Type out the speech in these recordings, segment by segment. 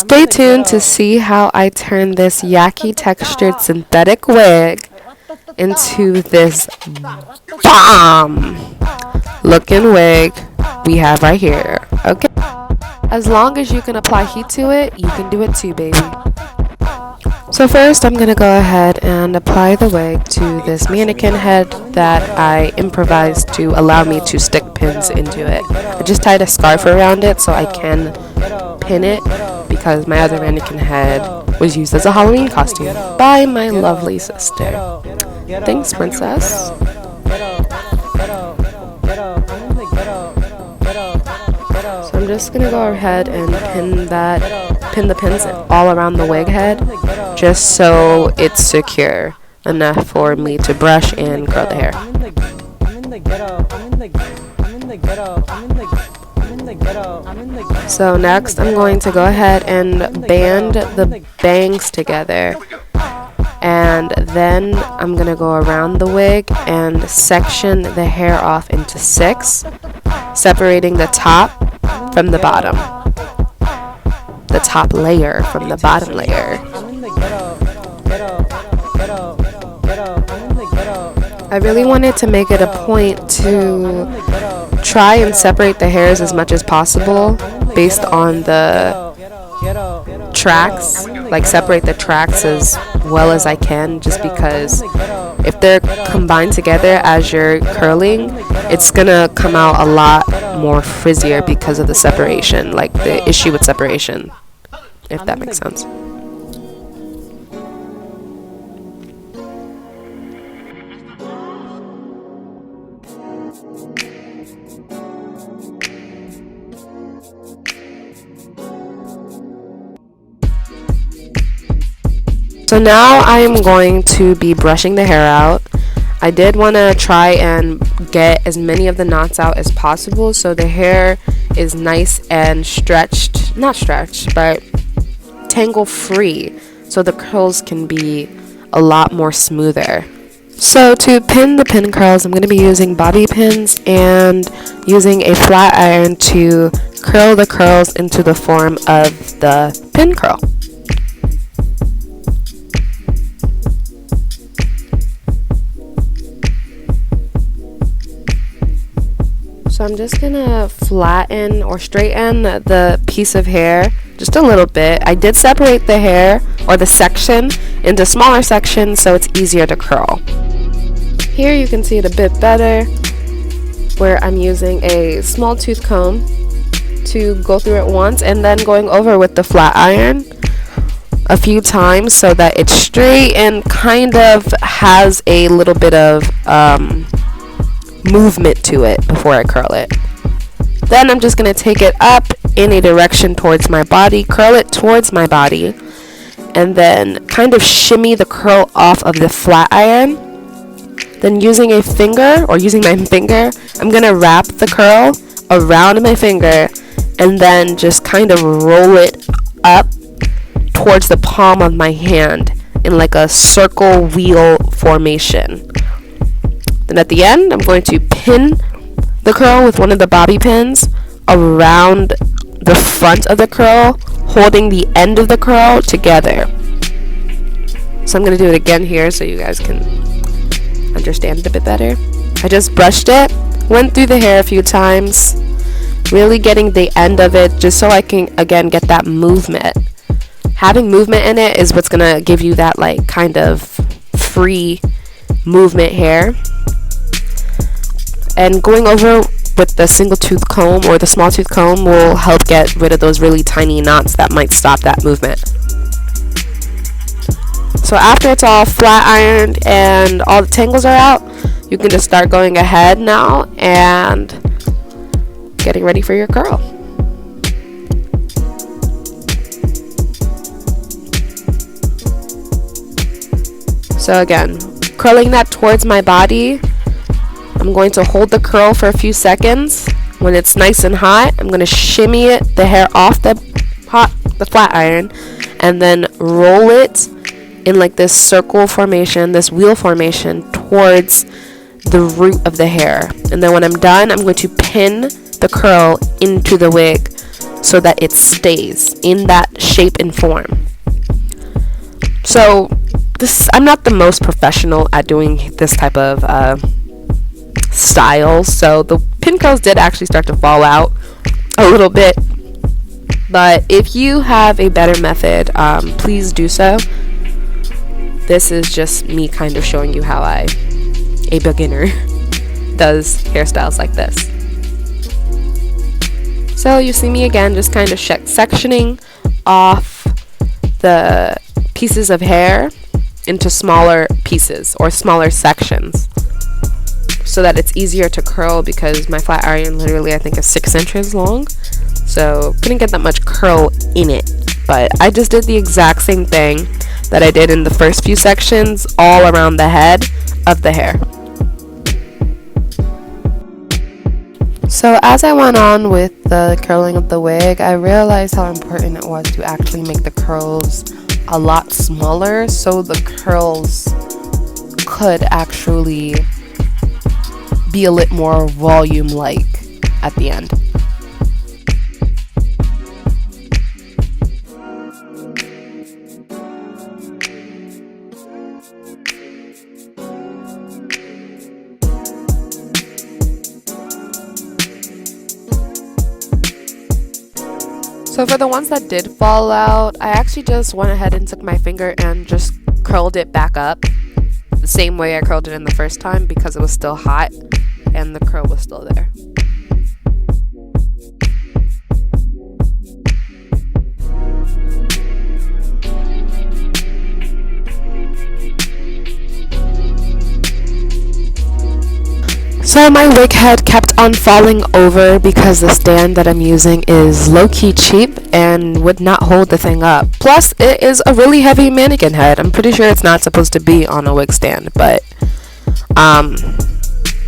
Stay tuned to see how I turn this Yaki Textured synthetic wig into this bomb looking wig we have right here. Okay, as long as you can apply heat to it, you can do it too, baby. So first I'm gonna go ahead and apply the wig to this mannequin head that I improvised to allow me to stick pins into it. I just tied a scarf around it so I can pin it because my other mannequin head was used as a Halloween costume by my lovely sister. Thanks, princess. So I'm just gonna go ahead and pin the pins all around the wig head, just so it's secure enough for me to brush and curl the hair. So next I'm going to go ahead and band the bangs together, and then I'm gonna go around the wig and section the hair off into 6, separating the top from the bottom, the top layer from the bottom layer. I really wanted to make it a point to try and separate the hairs as much as possible based on the tracks, like separate the tracks as well as I can, just because if they're combined together as you're curling, it's gonna come out a lot more frizzier because of the separation, like the issue with separation, if that makes sense. So now I am going to be brushing the hair out. I did want to try and get as many of the knots out as possible so the hair is nice and stretched, not stretched, but tangle free, so the curls can be a lot more smoother. So to pin the pin curls, I'm going to be using bobby pins and using a flat iron to curl the curls into the form of the pin curl. So I'm just gonna flatten or straighten the piece of hair just a little bit. I did separate the hair or the section into smaller sections so it's easier to curl. Here you can see it a bit better, where I'm using a small tooth comb to go through it once and then going over with the flat iron a few times so that it's straight and kind of has a little bit of movement to it before I curl it. Then I'm just going to take it up in a direction towards my body, curl it towards my body, and then kind of shimmy the curl off of the flat iron. Then using a finger, or using my finger, I'm going to wrap the curl around my finger and then just kind of roll it up towards the palm of my hand in like a circle wheel formation. Then at the end, I'm going to pin the curl with one of the bobby pins around the front of the curl, holding the end of the curl together. So I'm going to do it again here so you guys can understand it a bit better. I just brushed it, went through the hair a few times, really getting the end of it just so I can again get that movement. Having movement in it is what's going to give you that like kind of free movement hair. And going over with the single tooth comb or the small tooth comb will help get rid of those really tiny knots that might stop that movement. So after it's all flat ironed and all the tangles are out, you can just start going ahead now and getting ready for your curl. So again, curling that towards my body, I'm going to hold the curl for a few seconds. When it's nice and hot, I'm going to shimmy the hair off the flat iron and then roll it in like this circle formation, this wheel formation towards the root of the hair. And then when I'm done, I'm going to pin the curl into the wig so that it stays in that shape and form. So I'm not the most professional at doing this type of styles, so the pin curls did actually start to fall out a little bit, but if you have a better method, please do so. This is just me kind of showing you how a beginner does hairstyles like this. So you see me again just kind of sectioning off the pieces of hair into smaller pieces or smaller sections so that it's easier to curl, because my flat iron literally I think is 6 inches long, so couldn't get that much curl in it. But I just did the exact same thing that I did in the first few sections all around the head of the hair. So as I went on with the curling of the wig, I realized how important it was to actually make the curls a lot smaller so the curls could actually be a little more volume-like at the end. So for the ones that did fall out, I actually just went ahead and took my finger and just curled it back up the same way I curled it in the first time, because it was still hot and the curl was still there. So my wig head kept on falling over because the stand that I'm using is low-key cheap and would not hold the thing up. Plus, it is a really heavy mannequin head. I'm pretty sure it's not supposed to be on a wig stand, but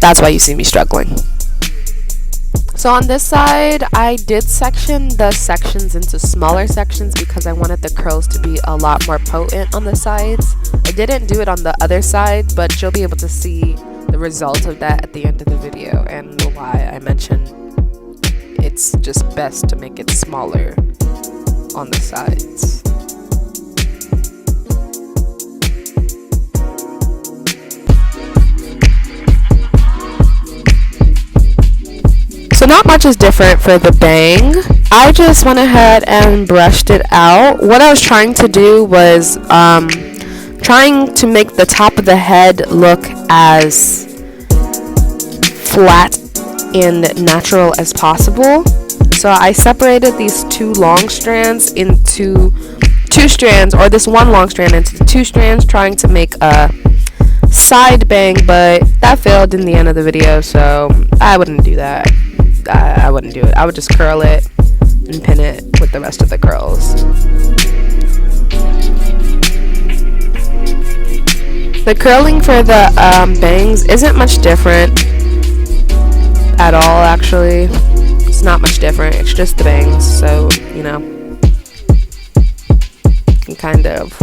that's why you see me struggling. So on this side, I did section the sections into smaller sections because I wanted the curls to be a lot more potent on the sides. I didn't do it on the other side, but you'll be able to see the result of that at the end of the video, and why I mentioned it's just best to make it smaller on the sides. So not much is different for the bang. I just went ahead and brushed it out. What I was trying to do was trying to make the top of the head look as flat and natural as possible. So I separated these 2 long strands into 2 strands, or this 1 long strand into 2 strands, trying to make a side bang, but that failed in the end of the video, so I wouldn't do that. I wouldn't do it. I would just curl it and pin it with the rest of the curls. The curling for the bangs isn't much different at all, actually. It's not much different. It's just the bangs, so, you know, you can kind of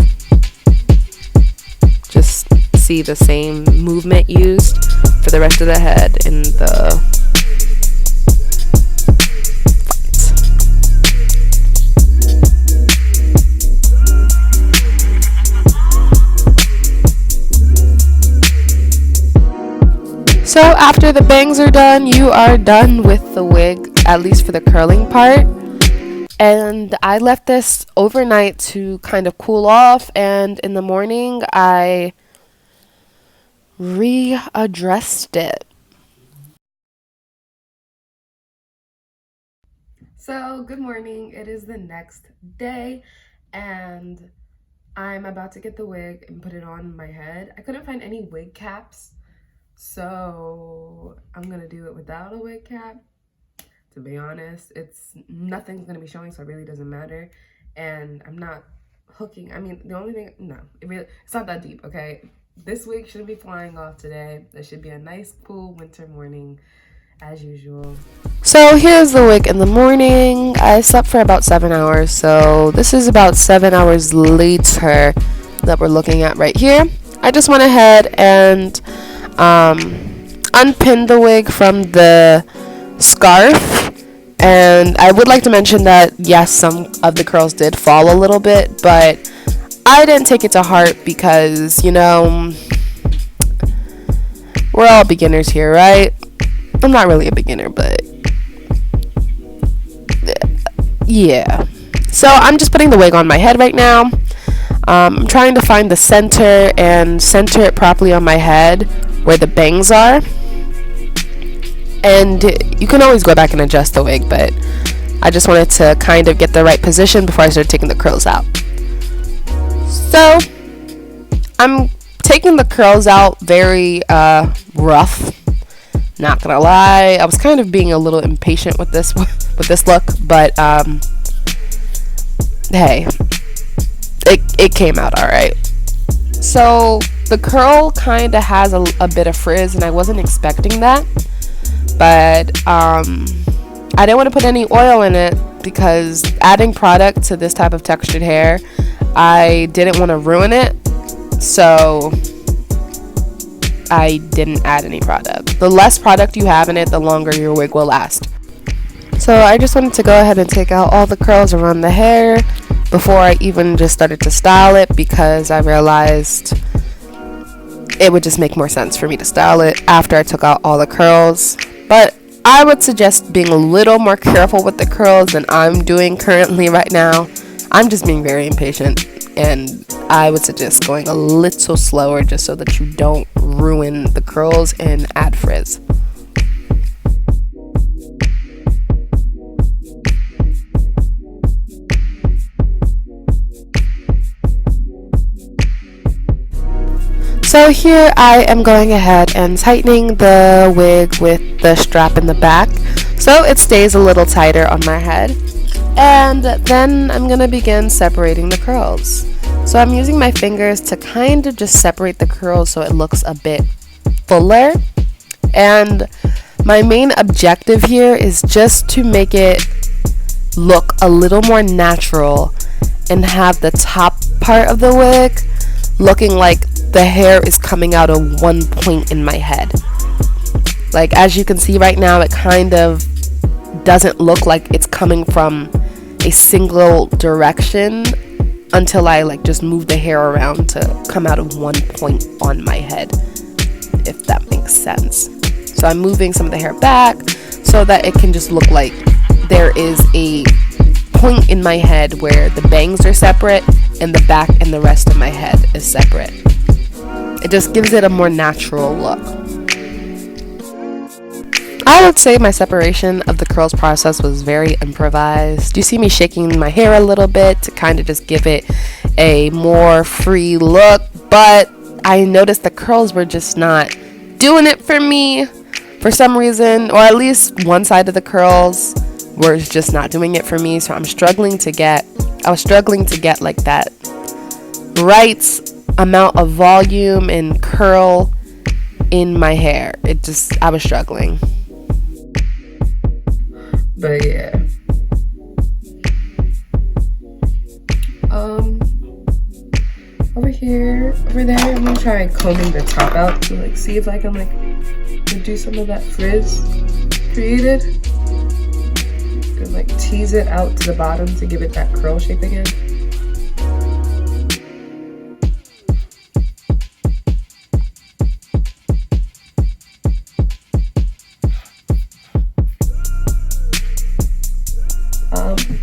just see the same movement used for the rest of the head in the front. So after the bangs are done, you are done with the wig, at least for the curling part. And I left this overnight to kind of cool off, and in the morning I readdressed it. So good morning, it is the next day and I'm about to get the wig and put it on my head. I couldn't find any wig caps, so I'm gonna do it without a wig cap. To be honest, nothing's gonna be showing, so it really doesn't matter. And I'm not hooking, I mean, the only thing, no, it's not that deep, okay? This wig shouldn't be flying off today. It should be a nice, cool winter morning, as usual. So here's the wig in the morning. I slept for about 7 hours, so this is about 7 hours later that we're looking at right here. I just went ahead and unpinned the wig from the scarf And I would like to mention that yes, some of the curls did fall a little bit, but I didn't take it to heart because, you know, we're all beginners here, right? I'm not really a beginner, but yeah. So I'm just putting the wig on my head right now. I'm trying to find the center and center it properly on my head where the bangs are. And you can always go back and adjust the wig, but I just wanted to kind of get the right position before I started taking the curls out. So I'm taking the curls out very rough. Not gonna lie, I was kind of being a little impatient with this look, but hey, it came out all right. So the curl kind of has a bit of frizz, and I wasn't expecting that, but I didn't want to put any oil in it because adding product to this type of textured hair, I didn't want to ruin it, so I didn't add any product. The less product you have in it, the longer your wig will last. So I just wanted to go ahead and take out all the curls around the hair before I even just started to style it, because I realized it would just make more sense for me to style it after I took out all the curls. But I would suggest being a little more careful with the curls than I'm doing currently right now. I'm just being very impatient, and I would suggest going a little slower just so that you don't ruin the curls and add frizz. So here I am going ahead and tightening the wig with the strap in the back so it stays a little tighter on my head. And then I'm going to begin separating the curls. So I'm using my fingers to kind of just separate the curls so it looks a bit fuller. And my main objective here is just to make it look a little more natural and have the top part of the wig looking like the hair is coming out of one point in my head. Like, as you can see right now, it kind of doesn't look like it's coming from a single direction until I like just move the hair around to come out of one point on my head, if that makes sense. So I'm moving some of the hair back so that it can just look like there is a point in my head where the bangs are separate and the back and the rest of my head is separate. It just gives it a more natural look. I would say my separation of the curls process was very improvised. You see me shaking my hair a little bit to kind of just give it a more free look, but I noticed the curls were just not doing it for me for some reason, or at least one side of the curls was just not doing it for me. So I was struggling to get like that right amount of volume and curl in my hair. I was struggling. But yeah. Over there, I'm gonna try combing the top out to like see if I can like reduce some of that frizz created. And like tease it out to the bottom to give it that curl shape again.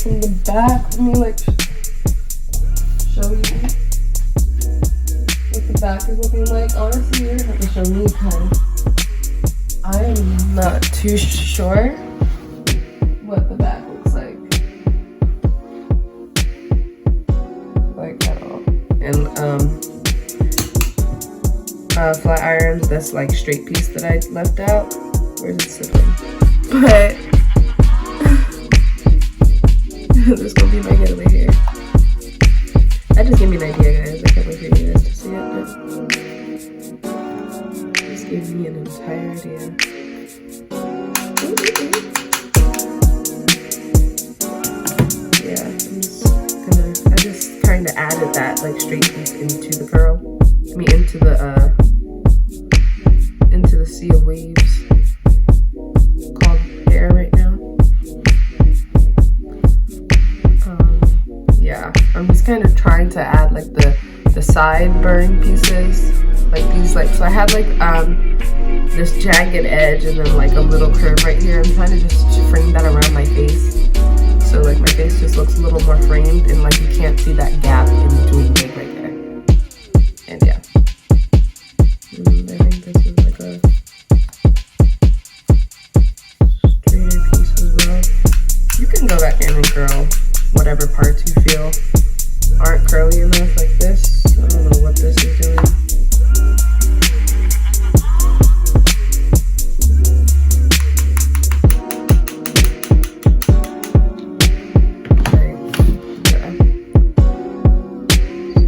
From the back, let me like show you what the back is looking like. Honestly, you're gonna have to show me because I am not too sure what the back looks like. Like at all. And flat irons, that's like straight piece that I left out. Where's it sitting? But this gonna be my getaway here. That just gave me an idea, guys. I can't wait for you guys to see it. This gave me an entire idea. Yeah, I just kind of added that like straight piece into the curl. Into the sea of waves called hair right now. I'm just kind of trying to add like the sideburn pieces, like these, like, so I had like this jagged edge and then like a little curve right here. I'm trying to just frame that around my face, so like my face just looks a little more framed and like you can't see that gap in between wig right there. And yeah, I think this is like a straighter piece as well. You can go back in and curl whatever parts you feel aren't curly enough, like this. I don't know what this is doing. Okay, yeah.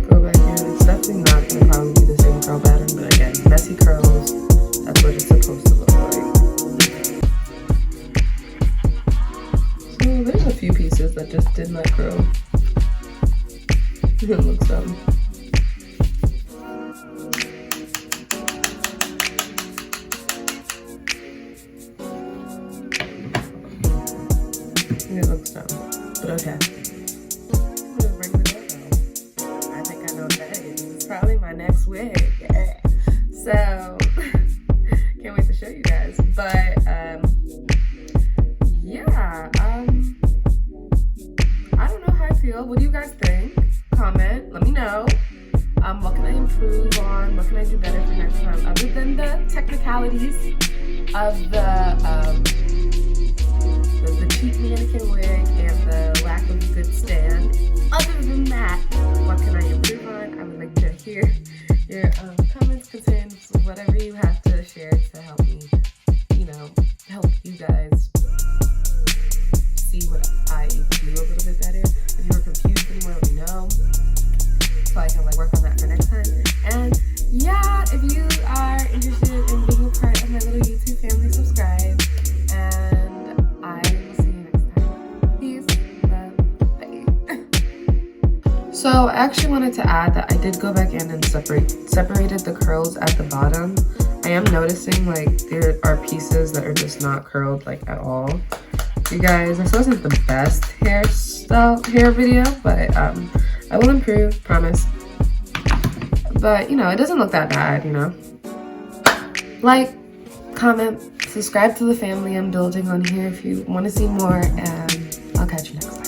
Go back in. It's definitely not going to probably be the same curl pattern, but again, messy curls, that's what it's supposed to look like. So there's a few pieces that just did not curl. It looks dumb. It looks dumb, but okay. I'm gonna bring the doorbell. I think I know what that is. It's probably my next wig. Yeah. So can't wait to show you guys. But yeah, I don't know how I feel. What do you guys think? Comment, let me know. What can I improve on? What can I do better for next time? Other than the technicalities of the cheap mannequin wig and the lack of good stand. Other than that, what can I improve on? I would like to hear your comments, concerns, whatever you have to share to help me, you know, help you guys see what I do a little bit better. If you were confused anymore, let me know, so I can like work on that for next time. And yeah, if you are interested in being a part of my little YouTube family, subscribe. And I will see you next time. Peace, love, bye. So I actually wanted to add that I did go back in and separated the curls at the bottom. I am noticing like there are pieces that are just not curled like at all. You guys, this wasn't the best hair video, but I will improve, promise. But you know, it doesn't look that bad, you know. Like, comment, subscribe to the family I'm building on here if you want to see more, and I'll catch you next time.